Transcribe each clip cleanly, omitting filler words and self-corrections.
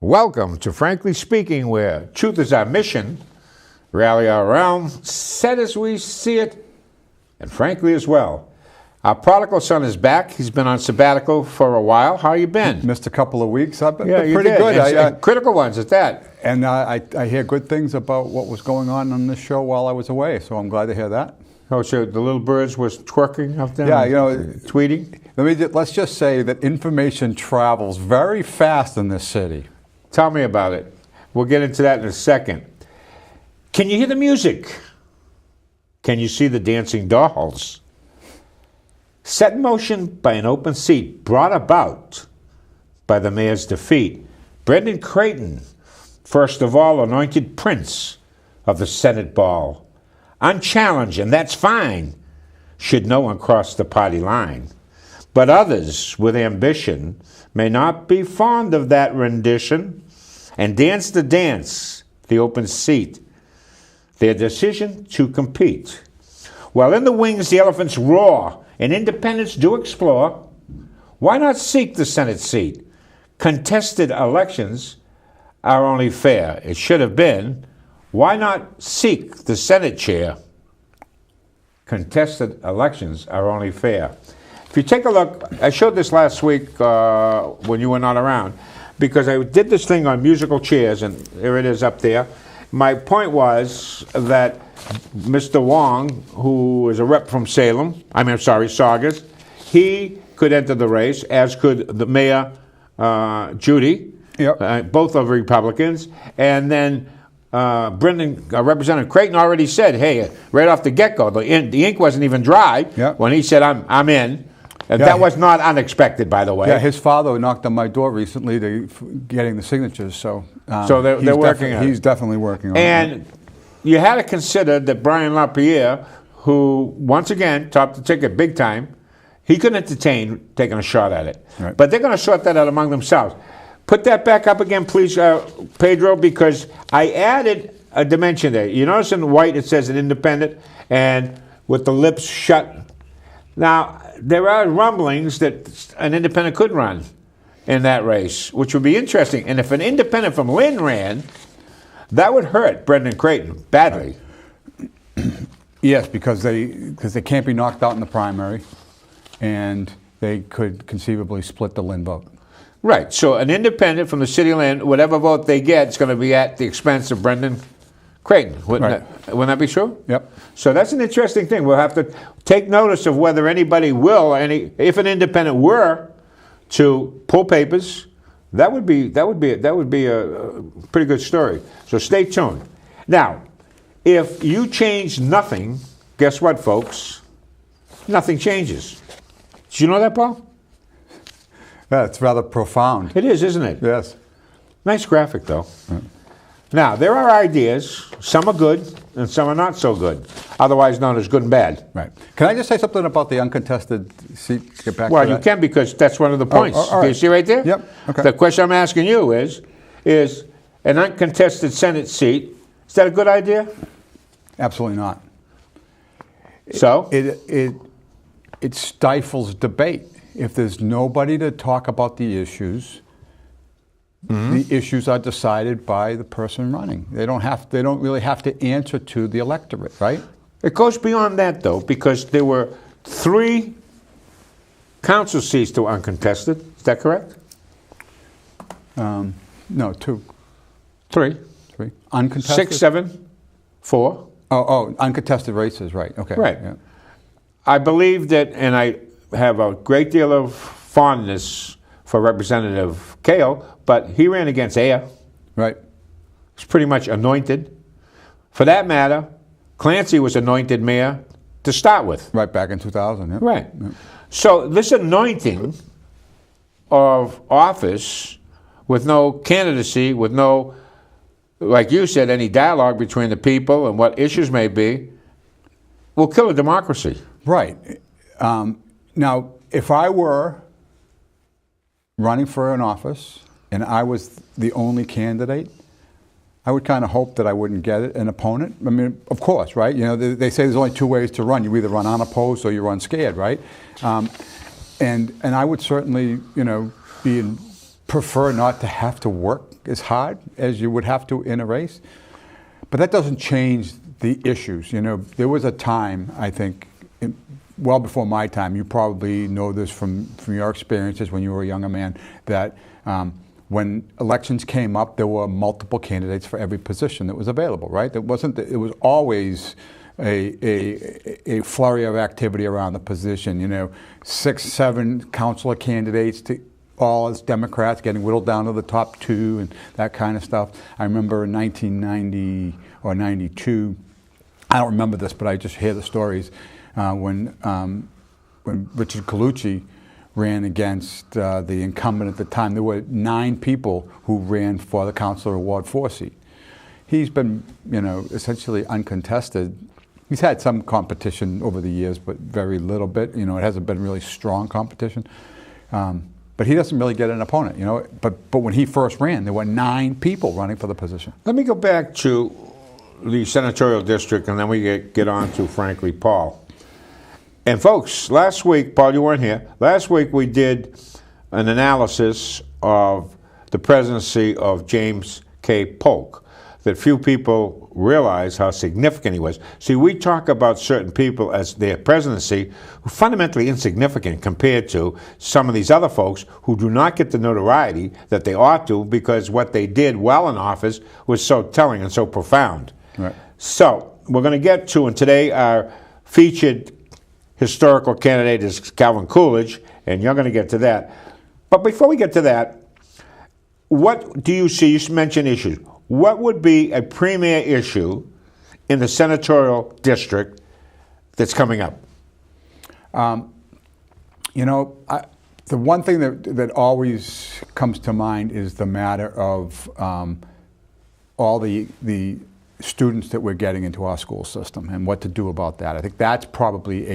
Welcome to Frankly Speaking, where truth is our mission, rally our realm, set as we see it, and frankly as well. Our prodigal son is back. He's been on sabbatical for a while. How you been? Missed a couple of weeks. I've been Yeah, pretty good. And critical ones at that. And I hear good things about what was going on this show while I was away, so I'm glad to hear that. Oh, so the little birds was twerking up there? Yeah, tweeting? Let's just say that information travels very fast in this city. Tell me about it. We'll get into that in a second. Can you hear the music? Can you see the dancing dolls? Set in motion by an open seat brought about by the mayor's defeat. Brendan Creighton, first of all, anointed prince of the Senate ball. Unchallenged, and that's fine, should no one cross the party line. But others with ambition may not be fond of that rendition and dance the dance, the open seat, their decision to compete. While in the wings the elephants roar and independents do explore, why not seek the Senate seat? Contested elections are only fair. It should have been. Why not seek the Senate chair? Contested elections are only fair. If you take a look, I showed this last week when you were not around, because I did this thing on musical chairs, and there it is up there. My point was that Mr. Wong, who is a rep from Saugus, he could enter the race, as could the Mayor Judy, both are Republicans, and then Representative Creighton already said, hey, right off the get-go, the ink wasn't even dry when he said, I'm in. And that was not unexpected, by the way. Yeah, his father knocked on my door recently getting the signatures, so they're working on it. He's definitely working on it. And you had to consider that Brian LaPierre, who, once again, topped the ticket big time, he could entertain taking a shot at it. Right. But they're going to sort that out among themselves. Put that back up again, please, Pedro, because I added a dimension there. You notice in white it says an independent, and with the lips shut. Now, there are rumblings that an independent could run in that race, which would be interesting. And if an independent from Lynn ran, that would hurt Brendan Creighton badly. Yes, because they can't be knocked out in the primary, and they could conceivably split the Lynn vote. Right. So an independent from the city of Lynn, whatever vote they get, is going to be at the expense of Brendan Creighton. Wouldn't that be true? Yep. So that's an interesting thing. We'll have to take notice of whether anybody will, if an independent were to pull papers, that would be a pretty good story. So stay tuned. Now, if you change nothing, guess what, folks? Nothing changes. Did you know that, Paul? Yeah, it's rather profound. It is, isn't it? Yes. Nice graphic, though. Now, there are ideas. Some are good, and some are not so good, otherwise known as good and bad. Right. Can I just say something about the uncontested seat? Get back to you can, because that's one of the points. all right. Can you see right there? Yep. Okay. The question I'm asking you is an uncontested Senate seat, is that a good idea? Absolutely not. So? It stifles debate. If there's nobody to talk about the issues, the issues are decided by the person running. They don't really have to answer to the electorate, right? It goes beyond that, though, because there were 3 council seats that were uncontested. Is that correct? No, 2. 3. Uncontested? 6, 7, 4. Oh, uncontested races, right. Okay. Right. Yeah. I believe that, and I have a great deal of fondness for Representative Kale, but he ran against Ayer. Right. He's pretty much anointed. For that matter, Clancy was anointed mayor to start with. Right, back in 2000. Yeah. Right. Yeah. So this anointing of office with no candidacy, with no, like you said, any dialogue between the people and what issues may be, will kill a democracy. Right. Now, if I were running for an office and I was the only candidate, I would kind of hope that I wouldn't get an opponent. I mean, of course, right? You know, they say there's only 2 ways to run. You either run unopposed or you run scared, right? And I would certainly, be in prefer not to have to work as hard as you would have to in a race. But that doesn't change the issues. You know, there was a time, I think, well before my time, you probably know this from your experiences when you were a younger man, that when elections came up, there were multiple candidates for every position that was available, right? It was always a flurry of activity around the position, you know, 6, 7 councilor candidates, all as Democrats, getting whittled down to the top 2 and that kind of stuff. I remember in 1990 or 92, I don't remember this, but I just hear the stories, when Richard Colucci ran against the incumbent at the time. There were 9 people who ran for the councilor Ward 4 seat. He's been, you know, essentially uncontested. He's had some competition over the years, but very little bit. You know, it hasn't been really strong competition. But he doesn't really get an opponent, you know. But when he first ran, there were 9 people running for the position. Let me go back to the senatorial district, and then we get on to, frankly, Paul. And folks, last week, Paul, you weren't here. Last week we did an analysis of the presidency of James K. Polk, that few people realize how significant he was. See, we talk about certain people as their presidency who are fundamentally insignificant compared to some of these other folks who do not get the notoriety that they ought to, because what they did while in office was so telling and so profound. Right. So we're going to get to, and today our featured historical candidate is Calvin Coolidge, and you're going to get to that. But before we get to that, what do you see? You mentioned issues. What would be a premier issue in the senatorial district that's coming up? You know, the one thing that always comes to mind is the matter of all the students that we're getting into our school system and what to do about that. I think that's probably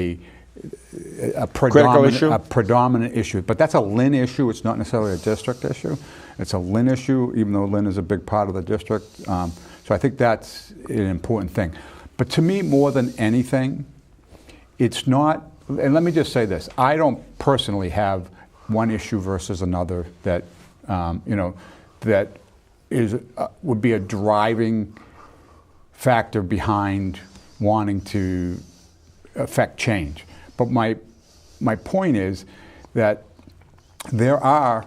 a predominant issue. But that's a Lynn issue. It's not necessarily a district issue. It's a Lynn issue, even though Lynn is a big part of the district. So I think that's an important thing. But to me, more than anything, it's not, and let me just say this, I don't personally have one issue versus another that, you know, that would be a driving factor behind wanting to affect change. But my point is that there are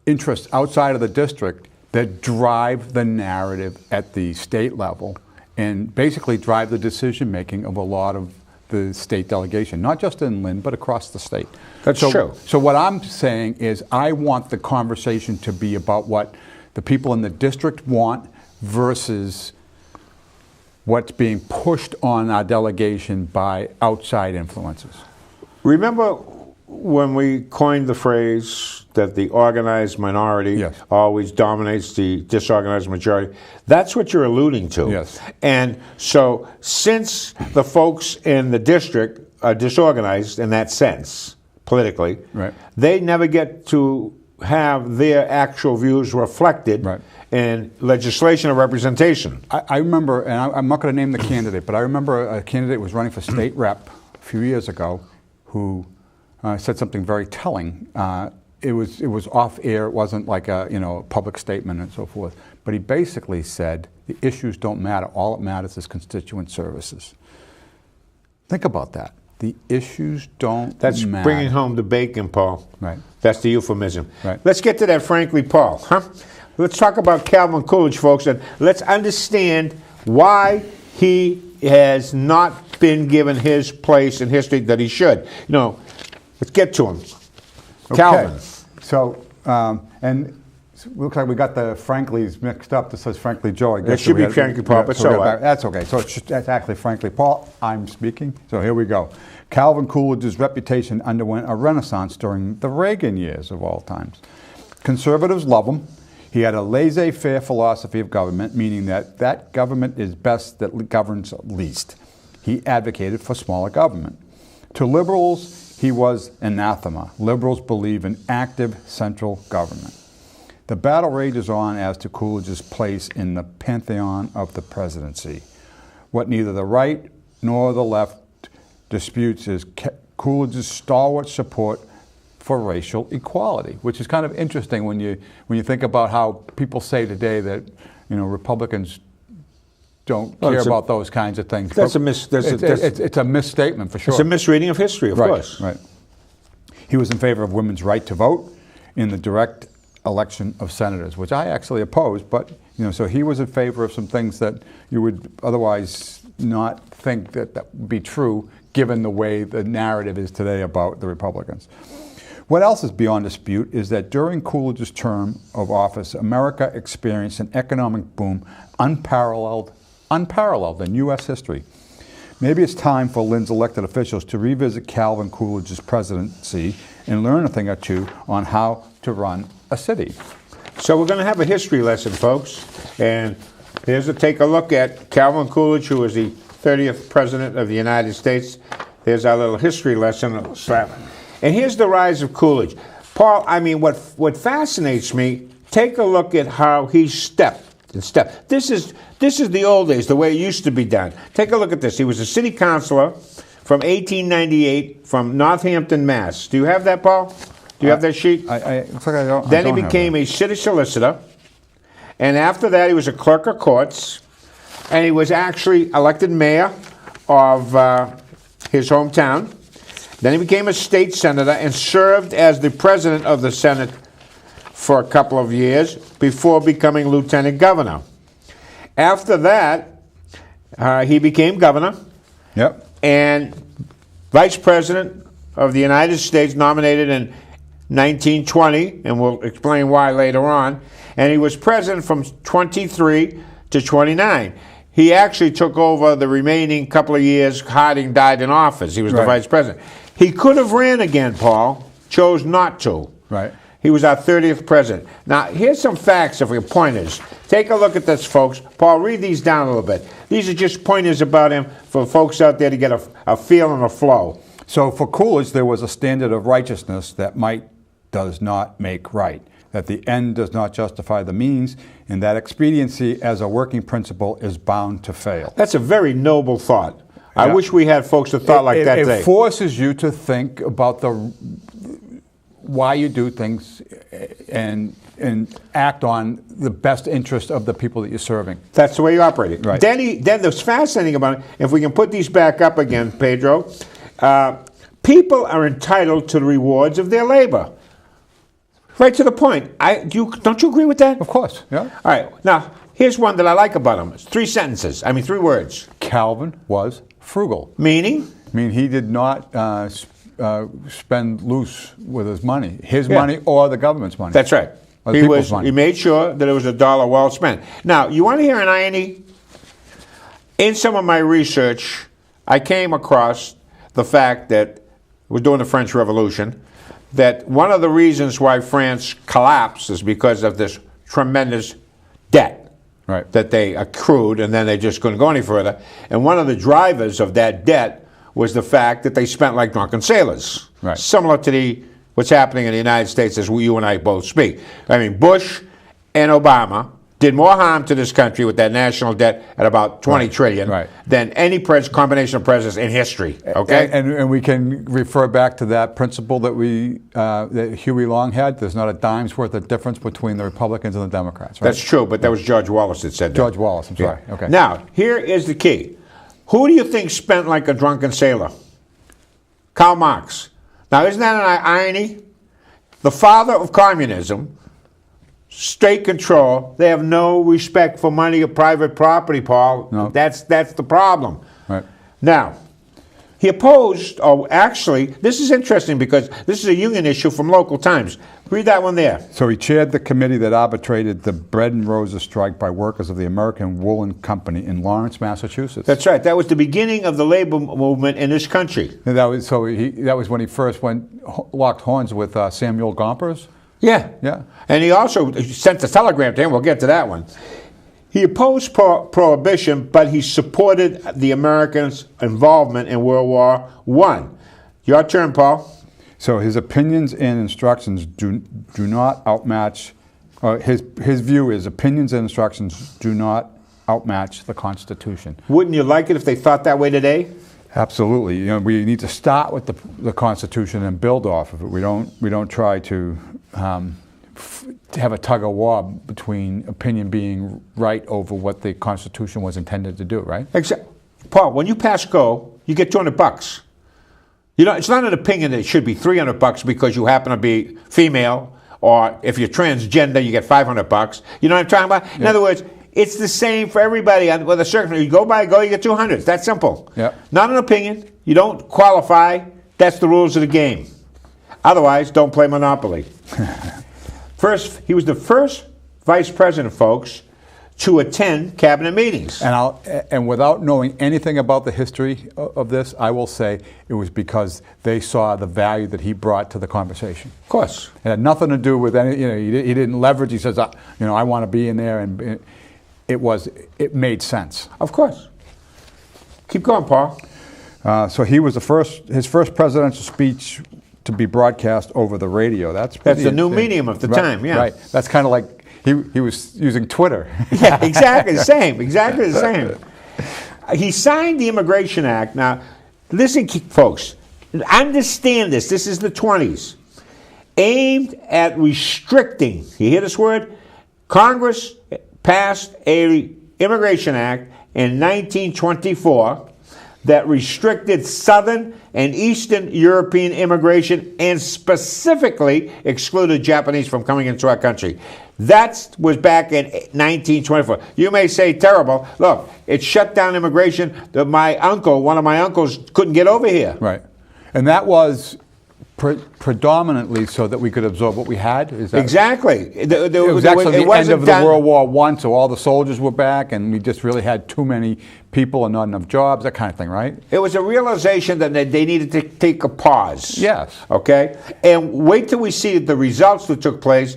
interests outside of the district that drive the narrative at the state level and basically drive the decision making of a lot of the state delegation, not just in Lynn, but across the state. That's true. So what I'm saying is I want the conversation to be about what the people in the district want versus what's being pushed on our delegation by outside influences. Remember when we coined the phrase that the organized minority Yes. always dominates the disorganized majority? That's what you're alluding to. Yes. And so since the folks in the district are disorganized in that sense, politically, Right. they never get to have their actual views reflected Right. in legislation or representation. I remember, and I'm not going to name the candidate, but I remember a candidate was running for state rep a few years ago who said something very telling. It was off air. It wasn't like a public statement and so forth. But he basically said the issues don't matter. All that matters is constituent services. Think about that. The issues don't That's matter. bringing home the bacon, Paul. Right. That's the euphemism. Right. Let's get to that, frankly, Paul. Huh? Let's talk about Calvin Coolidge, folks, and let's understand why he has not been given his place in history that he should. You know, let's get to him. Okay. Calvin. So, and it looks like we got the Franklys mixed up. This says Frankly Joe. I guess It should be Frankly Paul, but so what? that's okay. So that's actually Frankly Paul. I'm speaking. So here we go. Calvin Coolidge's reputation underwent a renaissance during the Reagan years of all times. Conservatives love him. He had a laissez-faire philosophy of government, meaning that government is best that governs least. He advocated for smaller government. To liberals, he was anathema. Liberals believe in active central government. The battle rages on as to Coolidge's place in the pantheon of the presidency. What neither the right nor the left disputes is Coolidge's stalwart support for racial equality, which is kind of interesting when you think about how people say today that Republicans don't care about those kinds of things. It's a misstatement for sure. It's a misreading of history, of course. Right. He was in favor of women's right to vote in the direct election of senators, which I actually oppose. But so he was in favor of some things that you would otherwise not think that would be true, given the way the narrative is today about the Republicans. What else is beyond dispute is that during Coolidge's term of office, America experienced an economic boom unparalleled in U.S. history. Maybe it's time for Lynn's elected officials to revisit Calvin Coolidge's presidency and learn a thing or two on how to run a city. So we're going to have a history lesson, folks. And here's a take a look at Calvin Coolidge, who was the 30th President of the United States. There's our little history lesson. And here's the rise of Coolidge. Paul, I mean, what fascinates me, take a look at how he stepped. This is the old days, the way it used to be done. Take a look at this. He was a city councilor from 1898 from Northampton, Mass. Do you have that, Paul? Do you have that sheet? Looks like I don't. Then he became a city solicitor, and after that he was a clerk of courts, and he was actually elected mayor of his hometown. Then he became a state senator and served as the president of the Senate for a couple of years before becoming lieutenant governor. After that, he became governor. Yep. And vice president of the United States, nominated in 1920, and we'll explain why later on. And he was president from 23 to 29. He actually took over the remaining couple of years. Harding died in office. He was the vice president. He could have ran again, Paul, chose not to. Right. He was our 30th president. Now, here's some facts of your pointers. Take a look at this, folks. Paul, read these down a little bit. These are just pointers about him for folks out there to get a feel and a flow. So for Coolidge, there was a standard of righteousness that might does not make right, that the end does not justify the means, and that expediency as a working principle is bound to fail. That's a very noble thought. I wish we had folks that thought like that today. It forces you to think about why you do things and act on the best interest of the people that you're serving. That's the way you operate it. Right. Then what's fascinating about it, if we can put these back up again, Pedro, people are entitled to the rewards of their labor. Right to the point. Don't you agree with that? Of course, yeah. All right. Now, here's one that I like about him. It's 3 sentences. 3 words. Calvin was frugal. Meaning? He did not spend loose with his money. His money or the government's money. That's right. Money. He made sure that it was a dollar well spent. Now, you want to hear an irony? In some of my research, I came across the fact that we're doing the French Revolution, that one of the reasons why France collapsed is because of this tremendous debt that they accrued, and then they just couldn't go any further. And one of the drivers of that debt was the fact that they spent like drunken sailors. Right. Similar to what's happening in the United States as you and I both speak. Bush and Obama did more harm to this country with that national debt at about 20 trillion than any combination of presidents in history. Okay, and we can refer back to that principle that that Huey Long had. There's not a dime's worth of difference between the Republicans and the Democrats. Right? That's true, but that was George Wallace that said that. George Wallace. I'm sorry. Okay. Now, here is the key. Who do you think spent like a drunken sailor? Karl Marx. Now, isn't that an irony? The father of communism. State control. They have no respect for money or private property, Paul. No. That's the problem. Right. Now, he opposed, actually, this is interesting because this is a union issue from local times. Read that one there. So he chaired the committee that arbitrated the bread and roses strike by workers of the American Woolen Company in Lawrence, Massachusetts. That's right. That was the beginning of the labor movement in this country. And that was when he first locked horns with Samuel Gompers. Yeah. And he also sent a telegram to him. We'll get to that one. He opposed prohibition, but he supported the Americans' involvement in World War I. Your turn, Paul. So his opinions and instructions do not outmatch. His view is opinions and instructions do not outmatch the Constitution. Wouldn't you like it if they thought that way today? Absolutely. You know, we need to start with the Constitution and build off of it. We don't try to have a tug of war between opinion being right over what the Constitution was intended to do, right? Paul, when you pass go, you get $200. You know, it's not an opinion that it should be $300 because you happen to be female, or if you're transgender, you get $500. You know what I'm talking about? Yeah. In other words, it's the same for everybody. With a certain, you go by go, you get 200. It's that simple. Yeah. Not an opinion. You don't qualify. That's the rules of the game. Otherwise, don't play Monopoly. He was the first vice president, folks, to attend cabinet meetings. And without knowing anything about the history of this, I will say it was because they saw the value that he brought to the conversation. Of course. It had nothing to do with any, you know, he didn't leverage. He says, you know, I want to be in there, and it made sense. Of course. Keep going, Paul. So he was his first presidential speech to be broadcast over the radio. That's the new medium of the time, yeah. Right. That's kind of like he was using Twitter. Yeah, exactly the same. Exactly the same. He signed the Immigration Act. Now, listen, folks, understand this. This is the 20s. Aimed at restricting, you hear this word? Congress passed an Immigration Act in 1924 that restricted Southern and Eastern European immigration and specifically excluded Japanese from coming into our country. That was back in 1924. You may say terrible. Look, it shut down immigration that one of my uncles couldn't get over here. Right. And that was predominantly so that we could absorb what we had? Is that exactly. It was actually the end of the World War I, so all the soldiers were back, and we just really had too many people and not enough jobs, that kind of thing, right? It was a realization that they needed to take a pause. Yes. Okay? And wait till we see the results that took place.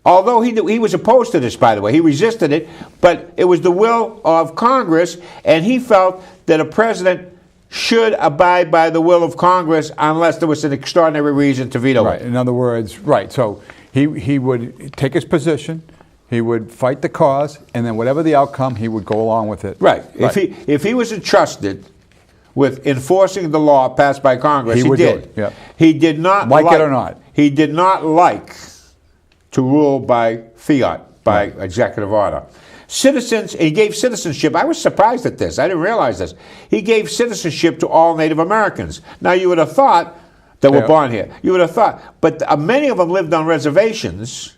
Although he was opposed to this, by the way. He resisted it, but it was the will of Congress, and he felt that a president should abide by the will of Congress unless there was an extraordinary reason to veto it. In other words, right. So he would take his position, he would fight the cause, and then whatever the outcome, he would go along with it. Right. If he was entrusted with enforcing the law passed by Congress, he would did. Do it. Yeah. He did not like it or not. He did not like to rule by fiat, by executive order. Citizens, he gave citizenship. I was surprised at this. I didn't realize this. He gave citizenship to all Native Americans. Now, you would have thought that were born here. You would have thought. But many of them lived on reservations,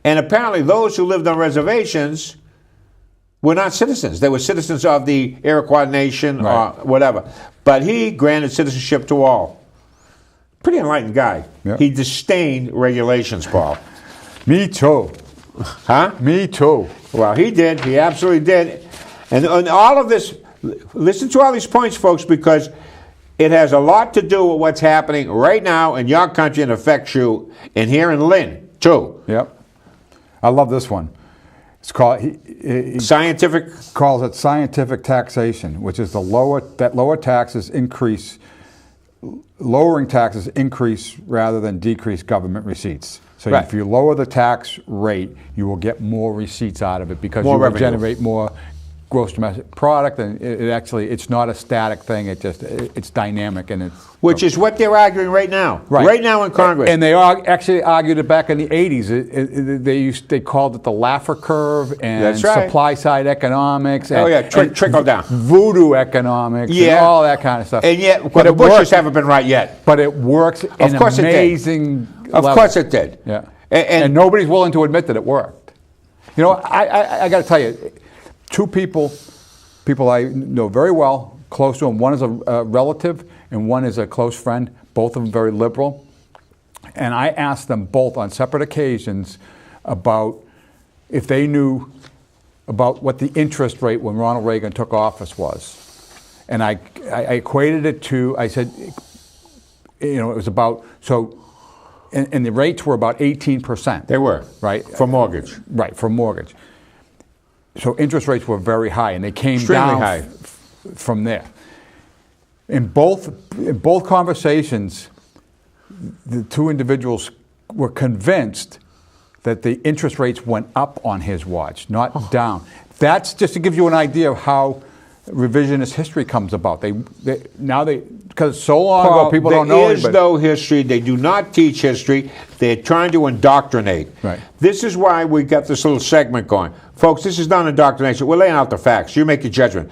and apparently those who lived on reservations were not citizens. They were citizens of the Iroquois Nation or whatever. But he granted citizenship to all. Pretty enlightened guy. Yep. He disdained regulations, Paul. Me too. Huh? Me too. Well, he did. He absolutely did. And all of this, listen to all these points, folks, because it has a lot to do with what's happening right now in your country and affects you, and here in Lynn, too. Yep. I love this one. It's called scientific. Calls it scientific taxation, which is lowering taxes increase rather than decrease government receipts. So if you lower the tax rate, you will get more receipts out of it because you will generate more gross domestic product, and it's not a static thing. It's dynamic, and which is what they're arguing right now. Right now in Congress. And they actually argued it back in the 80s. They called it the Laffer curve and supply side economics. And, trickle down. Voodoo economics and all that kind of stuff. And yet, the Bushes haven't been right yet. But it works in amazing Of course it did. Yeah. And nobody's willing to admit that it worked. You know, I got to tell you, two people I know very well, close to them. One is a relative and one is a close friend, both of them very liberal. And I asked them both on separate occasions about if they knew about what the interest rate when Ronald Reagan took office was. And I equated it to, I said, it was about, and the rates were about 18%. They were. Right? For mortgage. Right, for mortgage. So interest rates were very high, and they came extremely down high from there. In both conversations, the two individuals were convinced that the interest rates went up on his watch, not down. That's just to give you an idea of how revisionist history comes about. Because it's so long ago, people don't know. There is no history. They do not teach history. They're trying to indoctrinate. Right. This is why we got this little segment going. Folks, this is not indoctrination. We're laying out the facts. You make your judgment.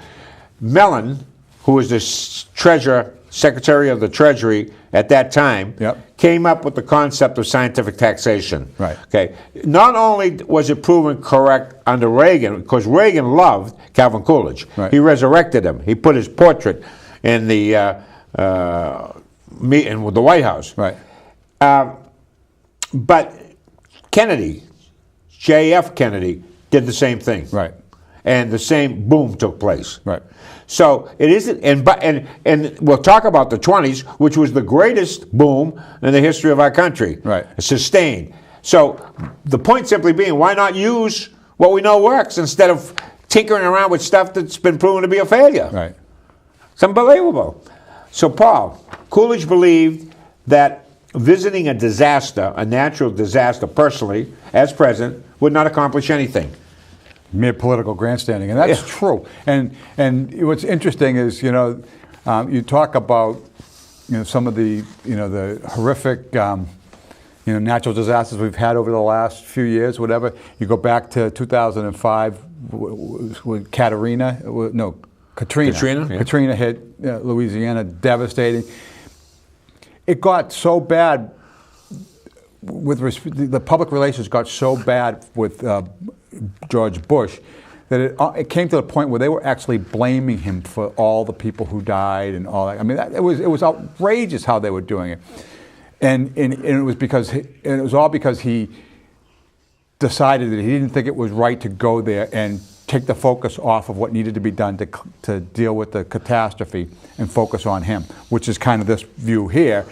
Mellon, who was the Secretary of the Treasury at that time, came up with the concept of scientific taxation. Right. Okay. Not only was it proven correct under Reagan, because Reagan loved Calvin Coolidge. Right. He resurrected him. He put his portrait in the meeting with the White House. Right. But Kennedy, J.F. Kennedy, did the same thing. Right. And the same boom took place. Right. So it isn't, and we'll talk about the 20s, which was the greatest boom in the history of our country. Right. Sustained. So the point simply being, why not use what we know works instead of tinkering around with stuff that's been proven to be a failure? Right. It's unbelievable. So Paul, Coolidge believed that visiting a disaster, a natural disaster, personally, as president, would not accomplish anything. Mere political grandstanding, and that's true. And what's interesting is, you talk about, some of the, the horrific, natural disasters we've had over the last few years, whatever. You go back to 2005 with Katrina. Katrina hit Louisiana, devastating. It got so bad the public relations got so bad with George Bush that it came to the point where they were actually blaming him for all the people who died and all that. I mean, it was outrageous how they were doing it, and it was all because he decided that he didn't think it was right to go there and take the focus off of what needed to be done to deal with the catastrophe and focus on him, which is kind of this view here.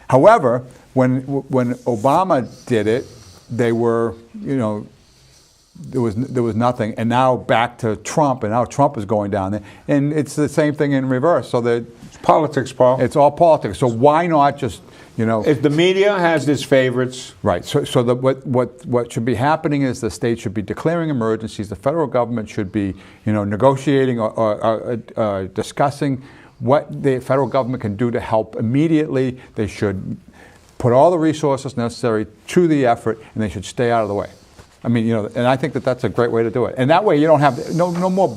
However, when Obama did it, they were, there was nothing, and now back to Trump, and now Trump is going down there, and it's the same thing in reverse. So it's politics, Paul. It's all politics. So why not just, If the media has its favorites, right? So what should be happening is the state should be declaring emergencies. The federal government should be, negotiating or discussing what the federal government can do to help immediately. They should put all the resources necessary to the effort, and they should stay out of the way. I mean, and I think that that's a great way to do it. And that way you don't have no more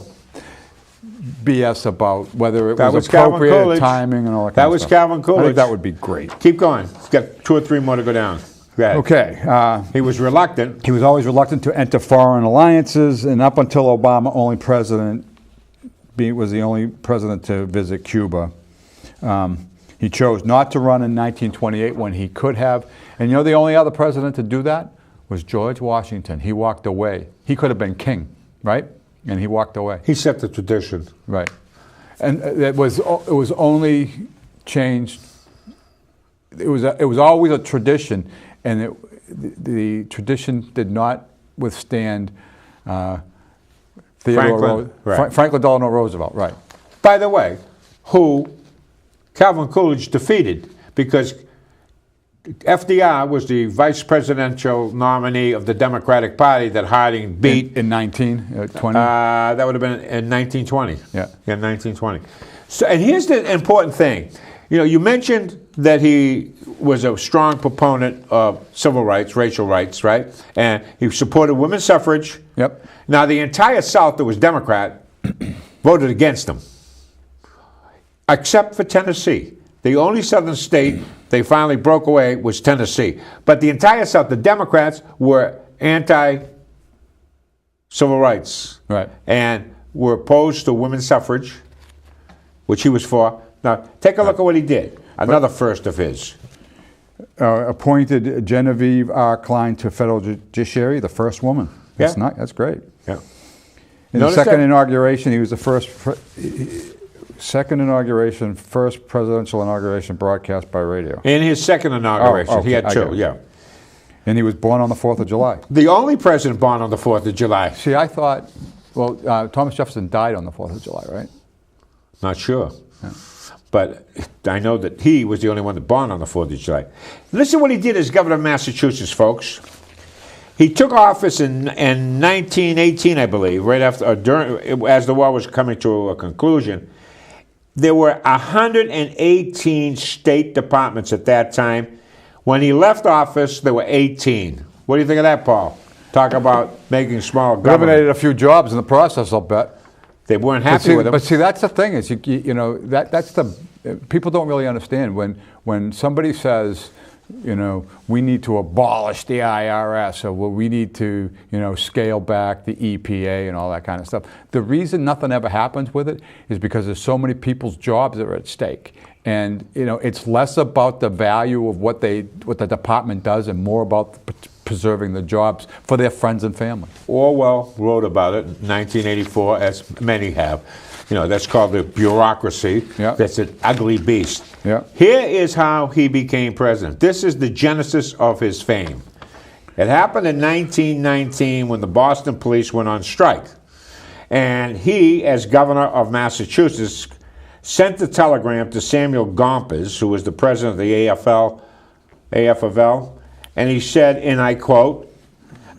BS about whether it was appropriate timing and all that kind of stuff. That was Calvin Coolidge. I think that would be great. Keep going. He's got 2 or 3 more to go down. Go ahead. Okay. He was reluctant. He was always reluctant to enter foreign alliances, and up until Obama, was the only president to visit Cuba. He chose not to run in 1928 when he could have. And the only other president to do that was George Washington. He walked away. He could have been king, right? And he walked away. He set the tradition. Right. And it was only changed. It was always a tradition, and the tradition did not withstand Franklin Delano Roosevelt. Right. By the way, who Calvin Coolidge defeated, because FDR was the vice presidential nominee of the Democratic Party that Harding beat. In 1920? That would have been in 1920. Yeah. In 1920. So, and here's the important thing. You mentioned that he was a strong proponent of civil rights, racial rights, right? And he supported women's suffrage. Yep. Now, the entire South that was Democrat voted against him, except for Tennessee. The only southern state they finally broke away was Tennessee. But the entire South, the Democrats were anti-civil rights. Right. And were opposed to women's suffrage, which he was for. Now, take a look at what he did. Another first of his. Appointed Genevieve R. Klein to federal judiciary, the first woman. That's great. Yeah. In the second inauguration, he was the first presidential inauguration broadcast by radio. In his second inauguration, he had 2, yeah. And he was born on the 4th of July. The only president born on the 4th of July. See, I thought, Thomas Jefferson died on the 4th of July, right? Not sure. Yeah. But I know that he was the only one that born on the 4th of July. Listen to what he did as governor of Massachusetts, folks. He took office in 1918, I believe, right after, as the war was coming to a conclusion. There were 118 state departments at that time. When he left office, there were 18. What do you think of that, Paul? Talk about making small government. Eliminated a few jobs in the process, I'll bet. They weren't happy with him. But see, that's the thing is, that's the people don't really understand when somebody says, we need to abolish the IRS, or we need to, scale back the EPA and all that kind of stuff. The reason nothing ever happens with it is because there's so many people's jobs that are at stake. And, it's less about the value of what the department does and more about preserving the jobs for their friends and family. Orwell wrote about it in 1984, as many have. That's called the bureaucracy. Yeah. That's an ugly beast. Yeah. Here is how he became president. This is the genesis of his fame. It happened in 1919 when the Boston police went on strike. And he, as governor of Massachusetts, sent a telegram to Samuel Gompers, who was the president of the AFL, and he said, and I quote,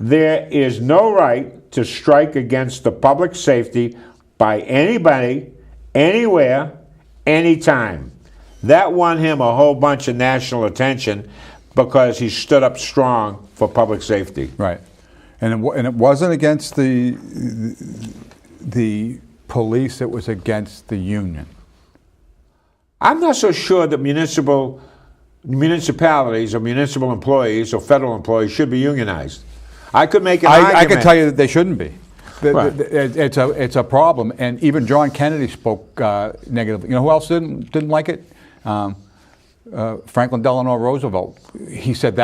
"There is no right to strike against the public safety by anybody, anywhere, anytime." That won him a whole bunch of national attention because he stood up strong for public safety. Right. And it wasn't against the police, it was against the union. I'm not so sure that municipalities or municipal employees or federal employees should be unionized. I could make an argument. I can tell you that they shouldn't be. Right. It's a problem, and even John Kennedy spoke negatively. Who else didn't like it? Franklin Delano Roosevelt. He said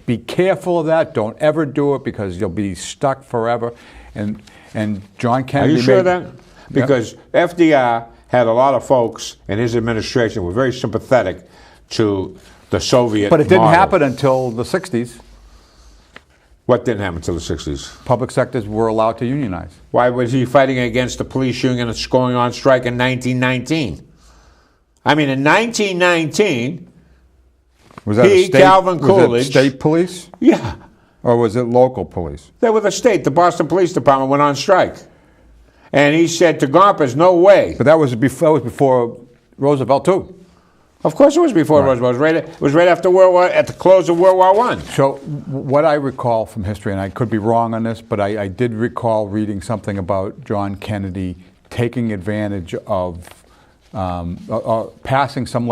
be careful of that. Don't ever do it because you'll be stuck forever. And John Kennedy. Are you sure of that? Because FDR had a lot of folks in his administration who were very sympathetic to the Soviet But it didn't model. happen until the 60s. What didn't happen until the 60s? Public sectors were allowed to unionize. Why was he fighting against the police union that's going on strike in 1919? I mean, in 1919, Was that Calvin Coolidge. Was it state police? Yeah, Or was it local police? they were the state. The Boston Police Department went on strike. And he said to Gompers, no way. But that was before Roosevelt, too. Of course it was before Roosevelt. It was right after at the close of World War I. So what I recall from history, and I could be wrong on this, but I did recall reading something about John Kennedy taking advantage of passing some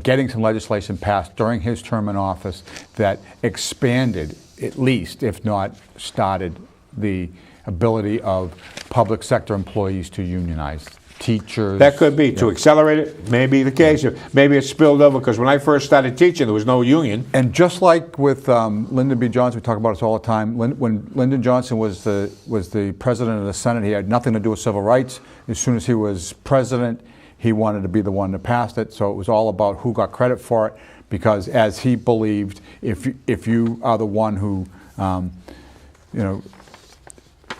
getting some legislation passed during his term in office that expanded, at least, if not started, the ability of public sector employees to unionize. Teachers. That could be. To accelerate it, may be the case. Maybe it spilled over because when I first started teaching, there was no union. And just like with Lyndon B. Johnson, we talk about this all the time. When Lyndon Johnson was the president of the Senate, he had nothing to do with civil rights. As soon as he was president, he wanted to be the one that passed it. So it was all about who got credit for it, because as he believed, if you are the one who,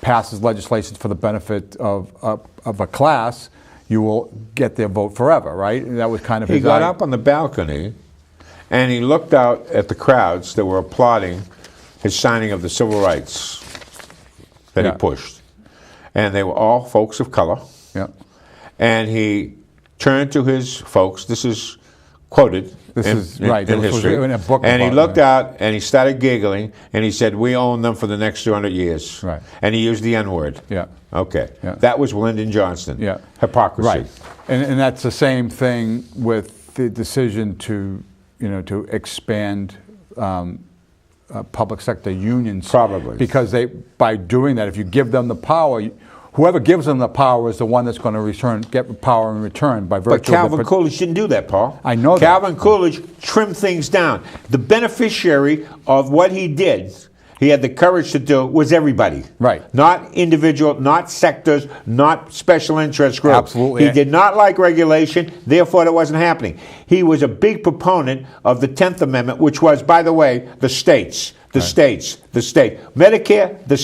passes legislation for the benefit of a class, you will get their vote forever, right? And that was kind of his He got up on the balcony and he looked out at the crowds that were applauding his signing of the civil rights that he pushed. And they were all folks of color. Yeah. And he turned to his folks. This is quoted in history. In a book and he about looked out and he started giggling and he said, "We own them for the next 200 years." Right. And he used the N-word. Yeah. Okay. Yeah. That was Lyndon Johnson. Yeah. Hypocrisy. Right. And that's the same thing with the decision to expand public sector unions. Probably. Because by doing that, if you give them the power, whoever gives them the power is the one that's going to get power in return by virtue of But Calvin Coolidge didn't do that, Paul. I know that. Calvin Coolidge trimmed things down. The beneficiary of what he did, he had the courage to do, was everybody. Right. Not individual, not sectors, not special interest groups. Absolutely. He did not like regulation, therefore it wasn't happening. He was a big proponent of the 10th Amendment, which was, by the way, the states. Medicare, the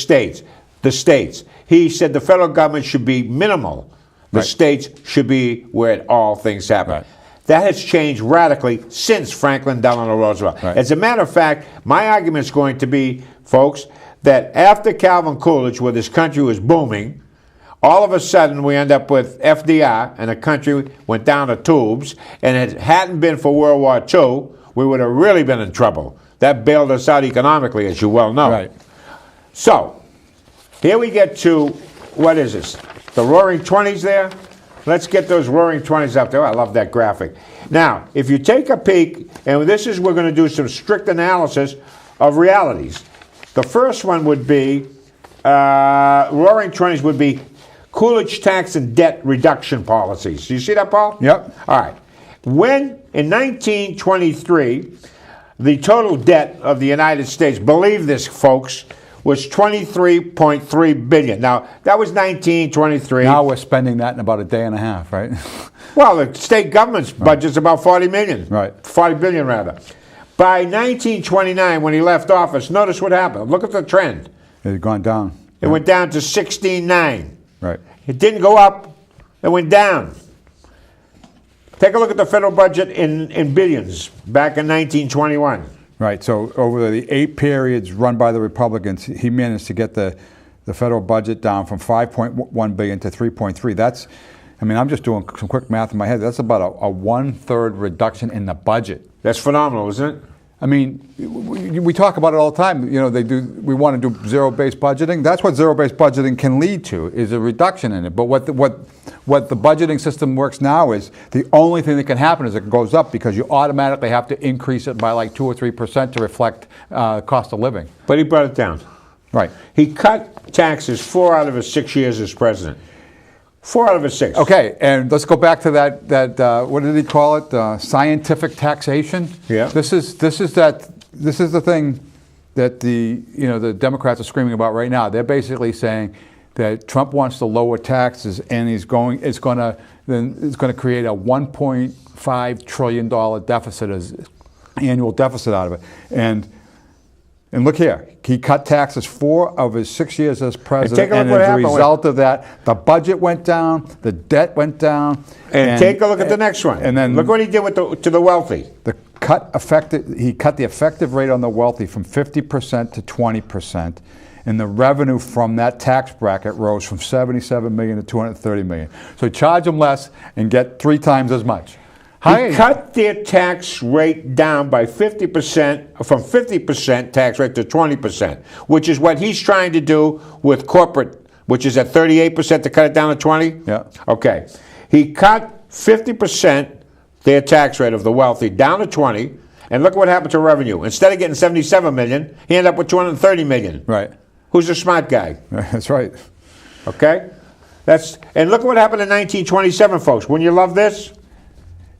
states. He said the federal government should be minimal. The states should be where all things happen. Right. That has changed radically since Franklin Delano Roosevelt. Right. As a matter of fact, my argument is going to be, folks, that after Calvin Coolidge, where this country was booming, all of a sudden we end up with FDR, and the country went down the tubes, and if it hadn't been for World War II, we would have really been in trouble. That bailed us out economically, as you well know. Right. So, here we get to, what is this? The Roaring Twenties there? Let's get those Roaring Twenties up there. Oh, I love that graphic. Now, if you take a peek, and this is, we're going to do some strict analysis of realities. The first one would be, Roaring Twenties would be Coolidge tax and debt reduction policies. Do you see that, Paul? Yep. All right. When, in 1923, the total debt of the United States, believe this, folks, was $23.3 billion. Now, that was 1923. Now we're spending that in about a day and a half, right? Well, the state government's budget's about $40 million. Right. $40 billion, rather. By 1929, when he left office, notice what happened. Look at the trend. It had gone down. It went down to 16.9. Right. It didn't go up. It went down. Take a look at the federal budget in billions back in 1921. Right. So over the 8 periods run by the Republicans, he managed to get the federal budget down from $5.1 billion to $3.3. That's, I mean, I'm just doing some quick math in my head. That's about a 1/3 reduction in the budget. That's phenomenal, isn't it? I mean, we talk about it all the time. You know, we want to do zero-based budgeting. That's what zero-based budgeting can lead to, is a reduction in it. But what the budgeting system works now is the only thing that can happen is it goes up because you automatically have to increase it by like 2 or 3% to reflect cost of living. But he brought it down. Right. He cut taxes 4 out of his 6 years as president. 4 out of his 6. Okay, and let's go back to that. What did he call it? Scientific taxation. Yeah. This is the thing that the Democrats are screaming about right now. They're basically saying that Trump wants to lower taxes, and it's going to create a $1.5 trillion deficit, as annual deficit out of it, and look here, he cut taxes 4 of his 6 years as president, and as a result of that, the budget went down, the debt went down. And take a look at the next one. And then look what he did to the wealthy. He cut the effective rate on the wealthy from 50% to 20%, and the revenue from that tax bracket rose from $77 million to $230 million. So charge them less and get 3 times as much. He cut their tax rate down by 50%, from 50% tax rate to 20%, which is what he's trying to do with corporate, which is at 38% to cut it down to 20? Yeah. Okay. He cut 50% their tax rate of the wealthy down to 20, and look what happened to revenue. Instead of getting $77 million, he ended up with $230 million. Right. Who's the smart guy? That's right. Okay? And look what happened in 1927, folks. Wouldn't you love this?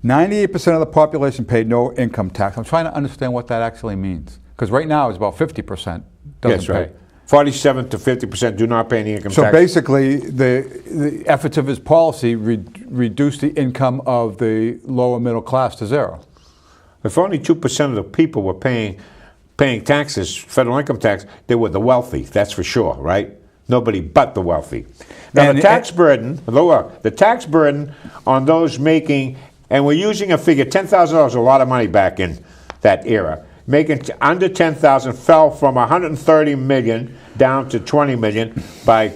98% of the population paid no income tax. I'm trying to understand what that actually means. Because right now it's about 50% doesn't pay. 47 to 50% do not pay any income tax. So basically, the efforts of his policy reduced the income of the lower middle class to 0. If only 2% of the people were paying taxes, federal income tax, they were the wealthy, that's for sure, right? Nobody but the wealthy. Now, the tax burden on those making, and we're using a figure, $10,000 is a lot of money back in that era. Making under $10,000 fell from $130 million down to $20 million by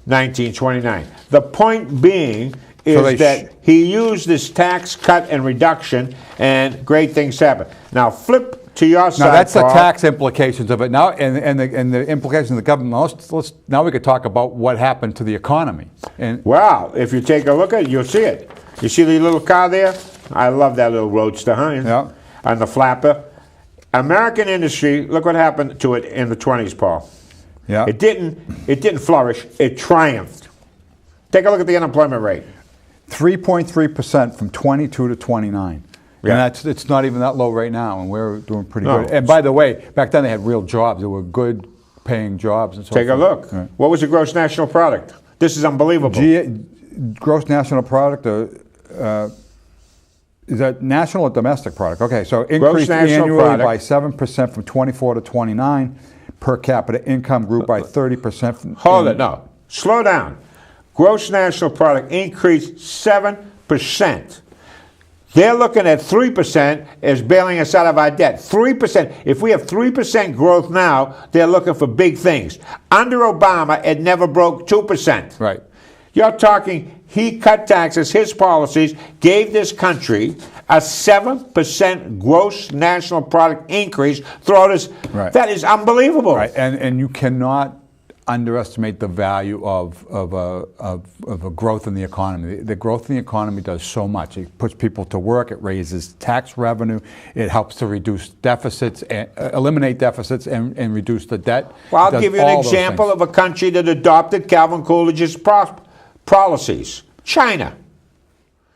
1929. The point being is that he used this tax cut and reduction, and great things happen. Now flip to your side. Now that's Paul. the tax implications of it. Now and the implications of the government. Now we could talk about what happened to the economy. Well, if you take a look at it, you'll see it. You see the little car there? I love that little roadster, huh? Yeah. On the flapper. American industry, look what happened to it in the 20s, Paul. Yeah. It didn't flourish, it triumphed. Take a look at the unemployment rate. 3.3% from 22 to 29. Yeah. And it's not even that low right now, and we're doing pretty good. And by the way, back then they had real jobs. They were good paying jobs and so forth. Take a look. Right. What was the gross national product? This is unbelievable. Gross national product, is that national or domestic product? Okay, so increased annually by 7% from 24 to 29. Per capita income grew by 30%. Hold it, no. Slow down. Gross national product increased 7%. They're looking at 3% as bailing us out of our debt. 3%. If we have 3% growth now, they're looking for big things. Under Obama, it never broke 2%. Right. You're talking, he cut taxes, his policies gave this country a 7% gross national product increase throughout his. Right. That is unbelievable. Right, and you cannot underestimate the value of a growth in the economy. The growth in the economy does so much. It puts people to work. It raises tax revenue. It helps to reduce deficits, eliminate deficits, and reduce the debt. Well, I'll give you an example of a country that adopted Calvin Coolidge's policies. China.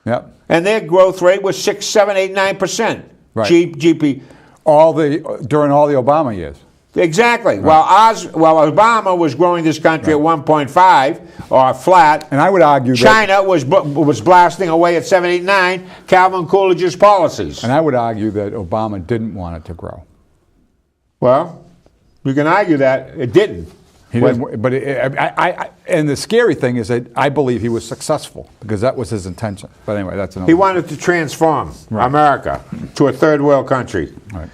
Yep. And their growth rate was 6, 7, 8, 9%. Right. GP. During all the Obama years. Exactly. Right. While Obama was growing this country at 1.5 or flat, and I would argue China was blasting away at 7, 8, 9. Calvin Coolidge's policies. And I would argue that Obama didn't want it to grow. Well, you can argue that it didn't. He didn't, but and the scary thing is that I believe he was successful because that was his intention. But anyway, that's another. He wanted to transform America to a third world country. Right.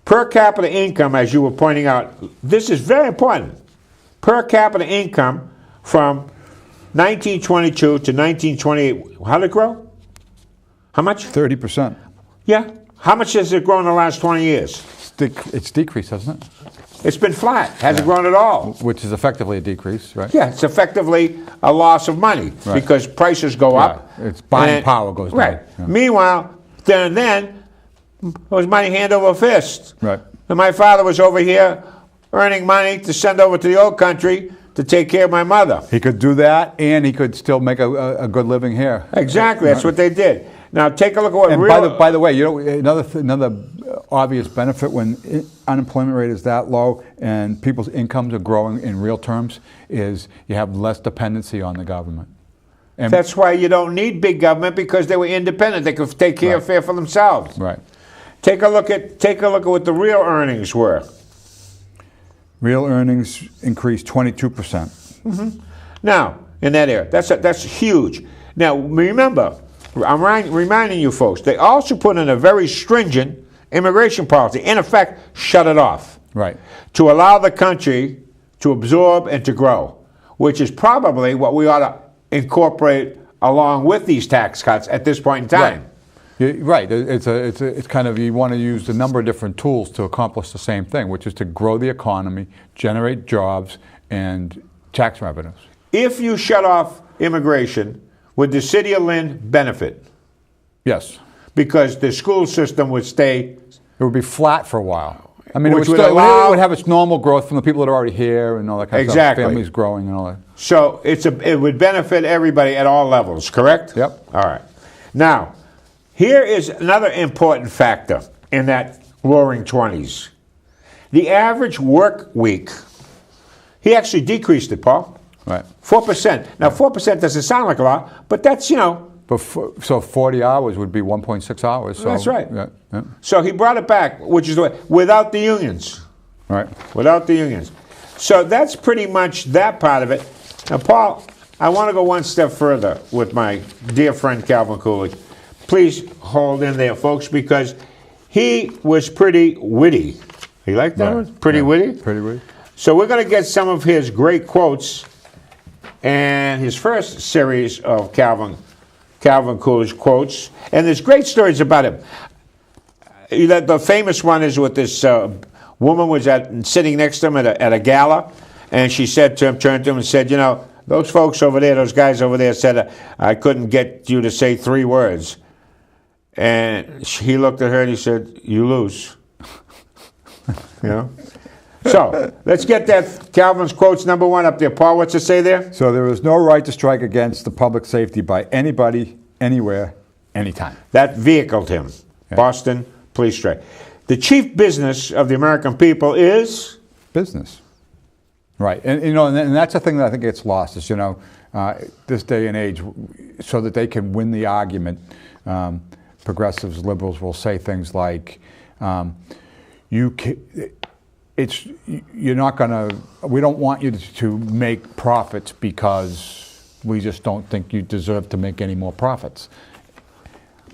Per capita income, as you were pointing out, this is very important. Per capita income from 1922 to 1928, how did it grow? How much? 30%. Yeah. How much has it grown in the last 20 years? It's decreased, hasn't it? It's been flat. Hasn't grown at all. Which is effectively a decrease, right? Yeah, it's effectively a loss of money because prices go up. Its buying power goes down. Right. Yeah. Meanwhile, then it was money hand over fist. Right. And my father was over here earning money to send over to the old country to take care of my mother. He could do that, and he could still make a good living here. Exactly. That's what they did. Now take a look at what and by the way, you know, another obvious benefit when unemployment rate is that low and people's incomes are growing in real terms is you have less dependency on the government. And that's why you don't need big government because they were independent. They could take care of for themselves. Right. Take a look at what the real earnings were. Real earnings increased 22%. Mm-hmm. Now, in that area, that's huge. Now, remember, I'm reminding you folks, they also put in a very stringent immigration policy. In effect, shut it off. Right. To allow the country to absorb and to grow, which is probably what we ought to incorporate along with these tax cuts at this point in time. Right. It's kind of, you want to use a number of different tools to accomplish the same thing, which is to grow the economy, generate jobs, and tax revenues. If you shut off immigration, would the city of Lynn benefit? Yes. Because the school system would stay. It would be flat for a while. I mean, Which it would have its normal growth from the people that are already here and all that kind of stuff. Families growing and all that. So it would benefit everybody at all levels, correct? Yep. All right. Now, here is another important factor in that roaring 20s. The average work week, he actually decreased it, Paul. Right. 4%. Now, 4% doesn't sound like a lot, but that's, But so 40 hours would be 1.6 hours. So, that's right. Yeah. So he brought it back, which is the way, without the unions. Right. Without the unions. So that's pretty much that part of it. Now, Paul, I want to go one step further with my dear friend Calvin Coolidge. Please hold in there, folks, because he was pretty witty. You like that one? Pretty witty? Pretty witty. So we're going to get some of his great quotes and his first series of Calvin Coolidge quotes. And there's great stories about him. The famous one is with this woman was sitting next to him at a gala, and she said to him, turned to him and said, those folks over there, those guys over there said, I couldn't get you to say 3 words. And he looked at her and he said, you lose. So let's get that Calvin's quotes number 1 up there. Paul, what's it say there? So there is no right to strike against the public safety by anybody, anywhere, anytime. That vehicled him. Yeah. Boston police strike. The chief business of the American people is? Business. Right. And that's the thing that I think gets lost is, this day and age, so that they can win the argument, progressives, liberals will say things like, we don't want you to make profits because we just don't think you deserve to make any more profits.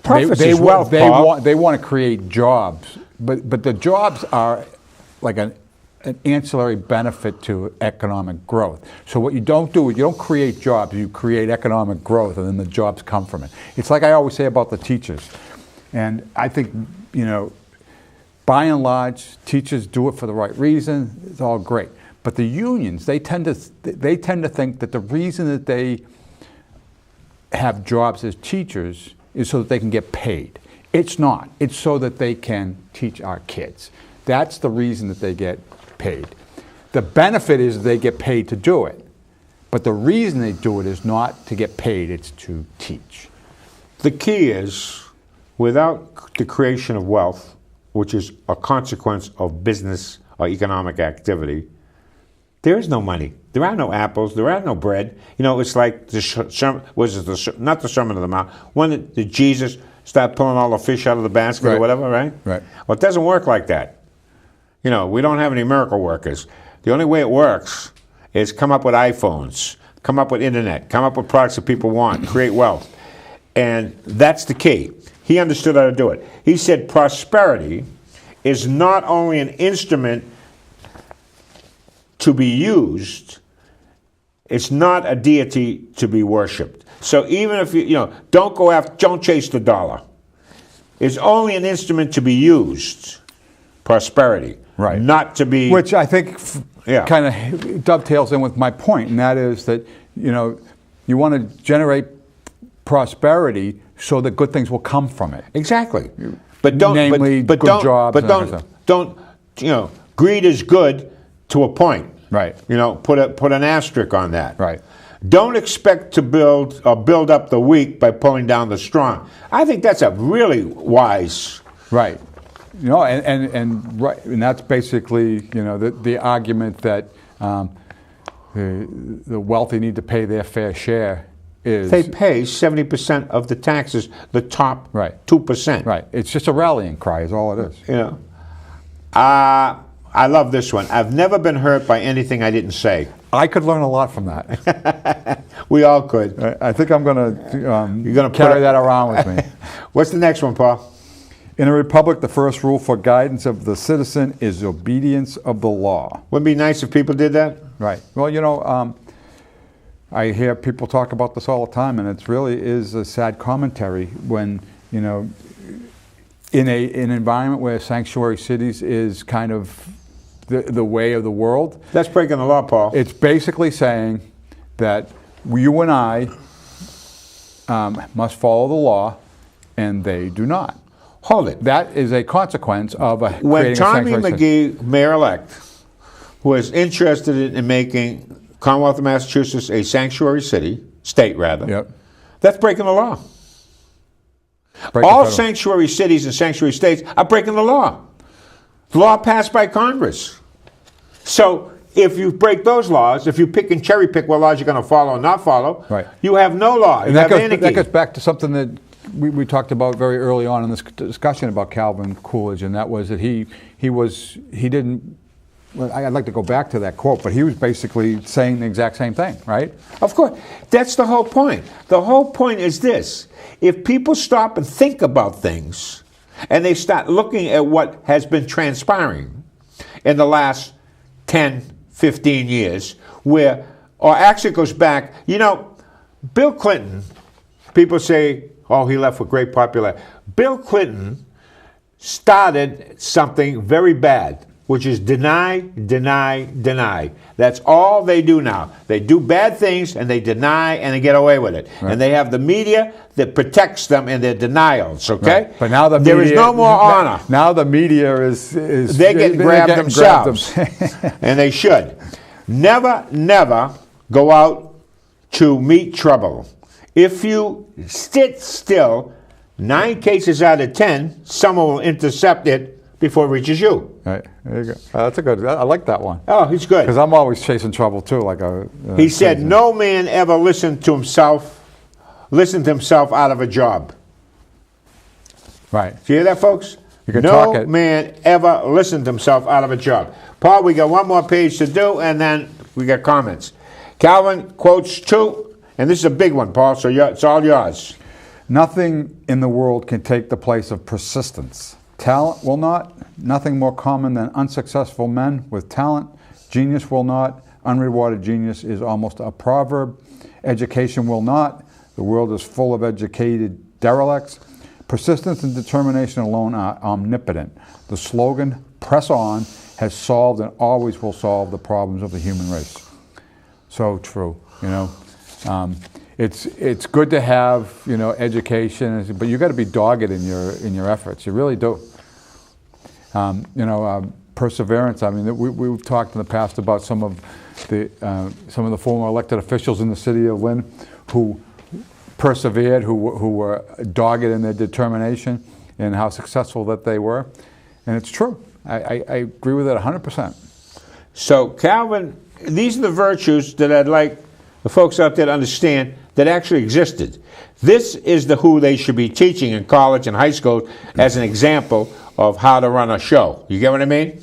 Profits they is wealth, Paul. they want to create jobs, but the jobs are like an ancillary benefit to economic growth. So what you don't do is you don't create jobs, you create economic growth, and then the jobs come from it. It's like I always say about the teachers, and I think, by and large, teachers do it for the right reason. It's all great, but the unions, they tend to think that the reason that they have jobs as teachers is so that they can get paid. It's not. It's so that they can teach our kids. That's the reason that they get paid. The benefit is they get paid to do it, but the reason they do it is not to get paid, it's to teach. The key is, without the creation of wealth, which is a consequence of business or economic activity, there is no money. There are no apples. There are no bread. It's like not the Sermon on the Mount, when did Jesus start pulling all the fish out of the basket or whatever, right? Right. Well, it doesn't work like that. We don't have any miracle workers. The only way it works is come up with iPhones, come up with internet, come up with products that people want, create wealth. And that's the key. He understood how to do it. He said prosperity is not only an instrument to be used, it's not a deity to be worshipped. So even if don't chase the dollar. It's only an instrument to be used, prosperity. Right. Not to be... Which I think kind of dovetails in with my point, and that is that, you want to generate prosperity so that good things will come from it. Exactly. But don't... Namely, but good don't, jobs. But don't, greed is good to a point. Right. Put an asterisk on that. Right. Don't expect to build up the weak by pulling down the strong. I think that's a really wise... Right. And that's basically, the argument that the wealthy need to pay their fair share is... They pay 70% of the taxes, the top 2%. Right. It's just a rallying cry is all it is. I love this one. I've never been hurt by anything I didn't say. I could learn a lot from that. We all could. I think I'm going to carry that around with me. What's the next one, Paul? In a republic, the first rule for guidance of the citizen is obedience of the law. Wouldn't it be nice if people did that? Right. Well, I hear people talk about this all the time, and it really is a sad commentary when, in an environment where sanctuary cities is kind of the way of the world. That's breaking the law, Paul. It's basically saying that you and I must follow the law, and they do not. Hold it. That is a consequence of when Tommy McGee, mayor-elect, was interested in making Commonwealth of Massachusetts a sanctuary city, state rather, yep. That's breaking the law. All sanctuary cities and sanctuary states are breaking the law. The law passed by Congress. So if you break those laws, if you pick and cherry pick what laws you're going to follow and not follow, you have no law. And that goes back to something that we talked about very early on in this discussion about Calvin Coolidge, and that was that he didn't. Well, I'd like to go back to that quote, but he was basically saying the exact same thing, right? Of course. That's the whole point. The whole point is this. If people stop and think about things, and they start looking at what has been transpiring in the last 10, 15 years, or actually goes back, Bill Clinton, people say, oh, he left with great popularity. Bill Clinton started something very bad, which is deny, deny, deny. That's all they do now. They do bad things and they deny and they get away with it. Right. And they have the media that protects them in their denials, okay? Right. But now there is no more honor. Now the media is they get grabbed themselves. And they should. Never, never go out to meet trouble. If you sit still, 9 cases out of 10, someone will intercept it before it reaches you. Right. There you go. That's a good. I like that one. Oh, he's good. Because I'm always chasing trouble too. He said, "No man ever listened to himself out of a job." Right. Do you hear that, folks? No man ever listened to himself out of a job. Paul, we got one more page to do, and then we got comments. Calvin quotes 2, and this is a big one, Paul. So it's all yours. Nothing in the world can take the place of persistence. Talent will not. Nothing more common than unsuccessful men with talent. Genius will not. Unrewarded genius is almost a proverb. Education will not. The world is full of educated derelicts. Persistence and determination alone are omnipotent. The slogan, "Press on," has solved and always will solve the problems of the human race. So true, you know. It's good to have, you know, education, but you got to be dogged in your efforts. You really do. You know, perseverance. I mean, we've talked in the past about some of the former elected officials in the city of Lynn who persevered, who were dogged in their determination, and how successful that they were. And it's true. I agree with it 100%. So, Calvin, these are the virtues that I'd like the folks out there to understand that actually existed. This is who they should be teaching in college and high school as an example of how to run a show. You get what I mean?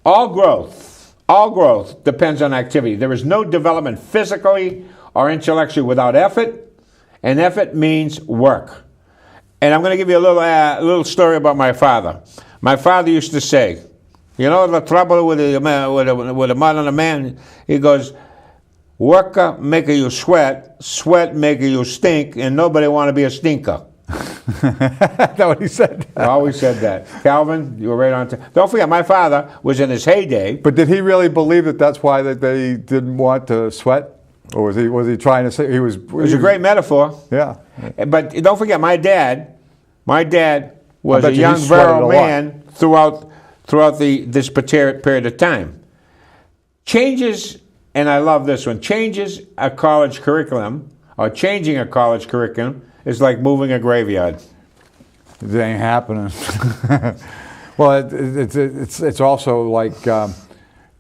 All growth depends on activity. There is no development physically or intellectually without effort, and effort means work. And I'm going to give you a little story about my father. My father used to say, you know the trouble with a modern man? He goes, worker make you sweat, sweat make you stink, and nobody want to be a stinker. That's what he said. I always said that. Calvin, you were right on time. Don't forget, my father was in his heyday. But did he really believe that that's why that they didn't want to sweat? Or was he trying to say he was? It was a great metaphor. Yeah. But don't forget, my dad was a young, virile man throughout this period of time. Changes, and I love this one, changes a college curriculum, or changing a college curriculum, is like moving a graveyard. It ain't happening. Well, it's also like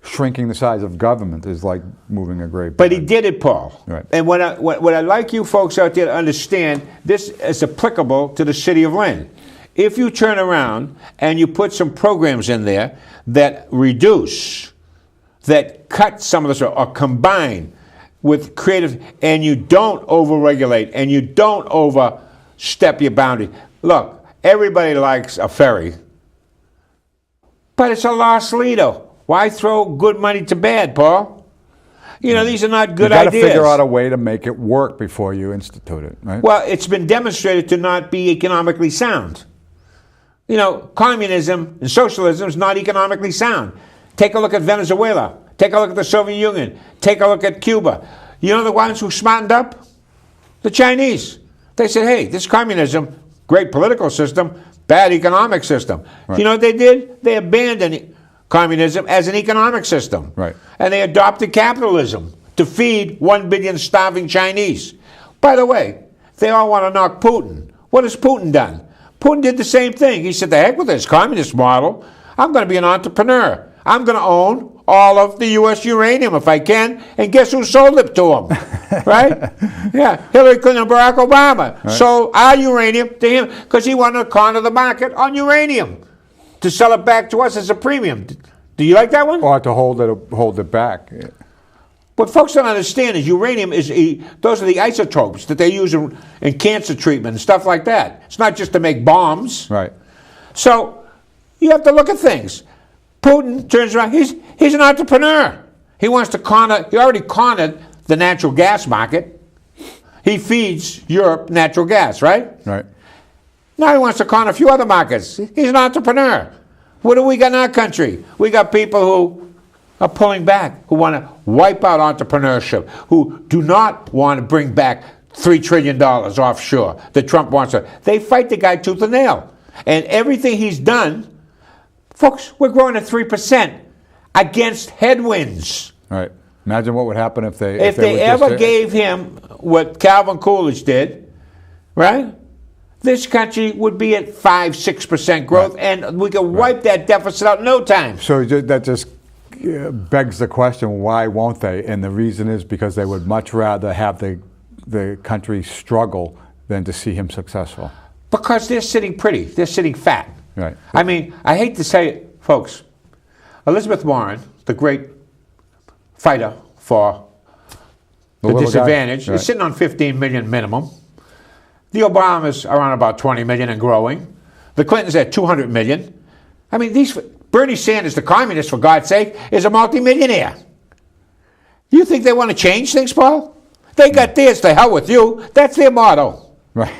shrinking the size of government is like moving a graveyard. But he did it, Paul. Right. And what I'd like you folks out there to understand, this is applicable to the city of Lynn. If you turn around and you put some programs in there that reduce, that cut some of this, or combine with creative, and you don't overregulate, and you don't overstep your boundary. Look, everybody likes a ferry, but it's a lost leader. Why throw good money to bad, Paul? You know, these are not good ideas. You got to figure out a way to make it work before you institute it, right? Well, it's been demonstrated to not be economically sound. You know, communism and socialism is not economically sound. Take a look at Venezuela. Take a look at the Soviet Union. Take a look at Cuba. You know the ones who smartened up? The Chinese. They said, hey, this communism, great political system, bad economic system. Right. You know what they did? They abandoned communism as an economic system. Right. And they adopted capitalism to feed 1 billion starving Chinese. By the way, they all want to knock Putin. What has Putin done? Putin did the same thing. He said, the heck with this communist model. I'm going to be an entrepreneur. I'm going to own all of the U.S. uranium if I can. And guess who sold it to him? Right? Yeah, Hillary Clinton and Barack Obama sold our uranium to him because he wanted to corner the market on uranium to sell it back to us as a premium. Do you like that one? Or to hold it back. Yeah. What folks don't understand is uranium those are the isotopes that they use in cancer treatment and stuff like that. It's not just to make bombs. Right. So you have to look at things. Putin turns around. He's an entrepreneur. He wants to corner. He already cornered the natural gas market. He feeds Europe natural gas, right? Right. Now he wants to corner a few other markets. He's an entrepreneur. What do we got in our country? We got people who are pulling back, who want to wipe out entrepreneurship, who do not want to bring back $3 trillion offshore that Trump wants to. They fight the guy tooth and nail. And everything he's done, folks, we're growing at 3% against headwinds. Right. Imagine what would happen if they ever gave him what Calvin Coolidge did, right? This country would be at 5-6% growth, and we could wipe that deficit out in no time. So that just begs the question, why won't they? And the reason is because they would much rather have the country struggle than to see him successful. Because they're sitting pretty. They're sitting fat. Right. I mean, I hate to say it, folks. Elizabeth Warren, the great fighter for the disadvantaged, is sitting on $15 million minimum. The Obamas are on about 20 million and growing. The Clintons at 200 million. I mean, Bernie Sanders, the communist, for God's sake, is a multimillionaire. You think they want to change things, Paul? They got theirs, to hell with you. That's their motto. Right.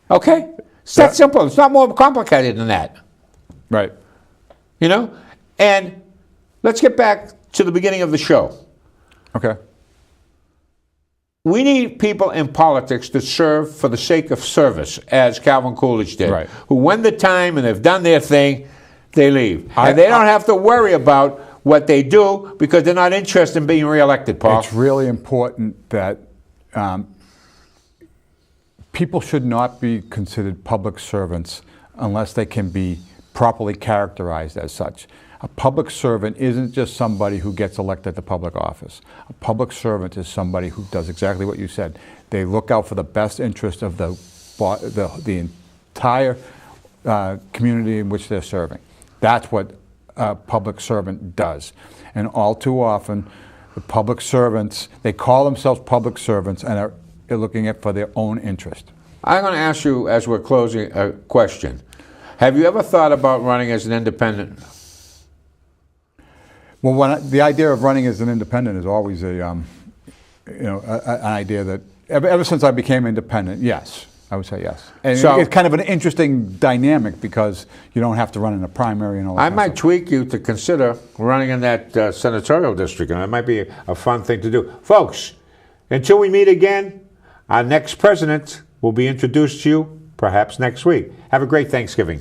Okay? It's that simple. It's not more complicated than that. Right. You know? And let's get back to the beginning of the show. Okay. We need people in politics to serve for the sake of service, as Calvin Coolidge did. Right. Who, when the time and they've done their thing, they leave. And they don't have to worry about what they do because they're not interested in being reelected, Paul. It's really important that people should not be considered public servants unless they can be properly characterized as such. A public servant isn't just somebody who gets elected to public office. A public servant is somebody who does exactly what you said. They look out for the best interest of the entire community in which they're serving. That's what a public servant does. And all too often, the public servants, they call themselves public servants and are looking at for their own interest. I'm going to ask you, as we're closing, a question. Have you ever thought about running as an independent? Well, the idea of running as an independent is always an idea that ever since I became independent, yes, I would say yes. And so, it's kind of an interesting dynamic because you don't have to run in a primary and all that. I might tweak you to consider running in that senatorial district, and that might be a fun thing to do. Folks, until we meet again, our next president will be introduced to you perhaps next week. Have a great Thanksgiving.